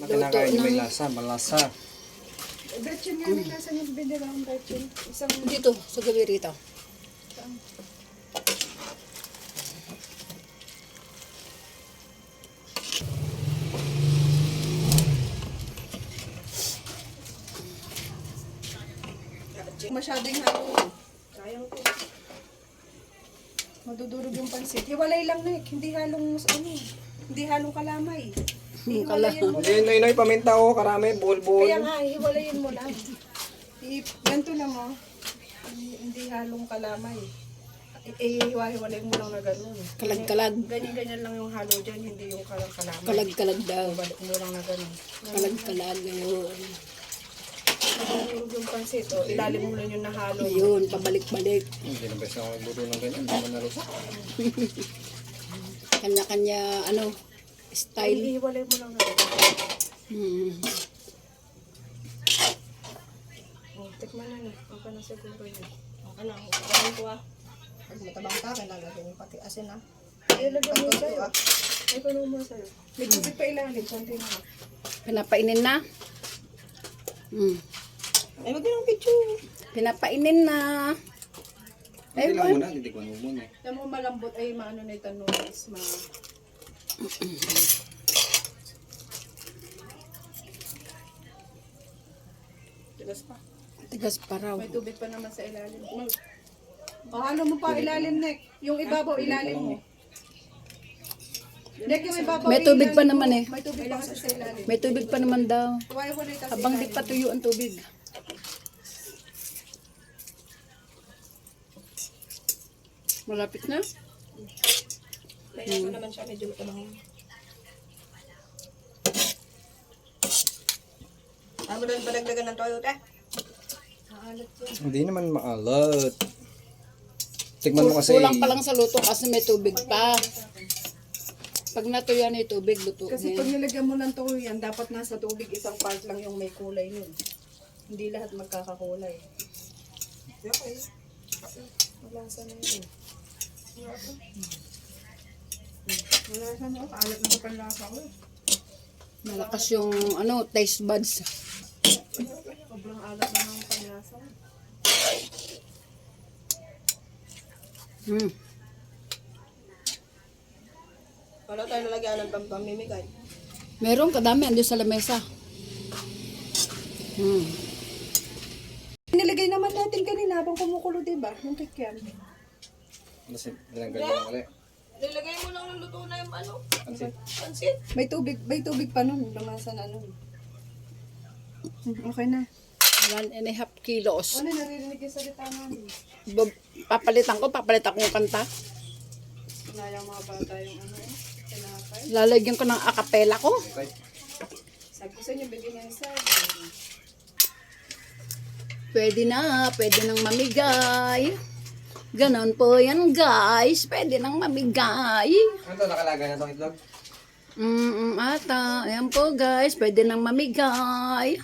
Kinakain may lasa, malasa. Betchin nga, may lasa yung binila ang betchin. Isang Dito, sa gabi rito. masyadong halo. Sayang ko. Madudurog yung pansit. Hiwalay lang na hindi halong hindi halong kalamay. Hiwalayin mo lang. Inoy, paminta ko, karami, buhol-buhol. Kaya nga, hiwalayin mo lang. Ganito lang oh. Hindi halong kalamay. Hiwa-hiwalay mo lang na gano'n. Kalag-kalag. Ganyan-ganyan lang yung halo dyan, hindi yung kalamay. Kalag-kalag daw. Balik mo lang na gano'n. Kalag-kalag. Madudurog yung pansit. O, ilalim mo lang yung nahalo. Ayun, pabalik-balik. Hindi na ba siya magbuto ng ganyan, hindi mo nalusak. Kanya-kanya, style. Hiwalay mo lang na gano'n. Oh, tikman na na. Okay na siguro yun. Okay na, gawin ko ah. Pag matabang ka, kailangan yung pati asin ah. Lagyan mo sa'yo. Ay, kuno mo sa'yo. May tubig pa ilalim. Konti na. Pinapainin na. Ay, wag yung picture. Pinapainin na. Hindi lang muna, hindi ko muna. Alam mo malambot ay maano na ito noise. Tigas pa. Tigas pa raw. May tubig pa naman sa ilalim. O, ano mo pa ilalim, Nek? Yung ibabaw ilalim mo. Nek, yung ibabaw May tubig pa naman eh. May tubig pa kasi sa ilalim. May tubig pa naman daw. Huwag-huwalay kasi Habang di pa tuyo ang tubig. Malapit na. Kaya ko naman siya, medyo matabang. Ano ba padagdagan ng toyo, te? Maalat yun. Hindi naman maalat. Tikman mo kasi. Kulang pa lang sa luto kasi may tubig pa. Pag natuyo na yung tubig, luto Kasi na pag yan. nilagyan mo ng toyo yan, dapat nasa tubig isang part lang yung may kulay nun. Hindi lahat magkakakulay. Okay. Malasa na yun. Malasa na ako. Alat na sa panlasa ko. Malakas yung taste buds. Sobrang alat na ng panlasa. Wala tayo nalagyan ng pamimigay. Meron kadami andun sa lamesa. Nilagay naman natin kanina habang kumukulo, diba? Yung kikyan. Kasi nilanggal mo ulit. Nilagay mo lang ng luto na yung Pansit. pansit. May tubig pa nun. Lumasa na nun. Okay na. 1.5 kilos. Ano, naririnig yung salita namin. Papalitan ko yung kanta. Sinayang mga bata yung tinapay. Lalagyan ko ng acapella ko. Okay. Sabi ko sa inyo, bigyan niya isa. Pwede nang mamigay. Ganon po yan guys, pwede nang mamigay. Ano to, nakalaga na itong itlog? Ata, ayan po guys, pwede nang mamigay.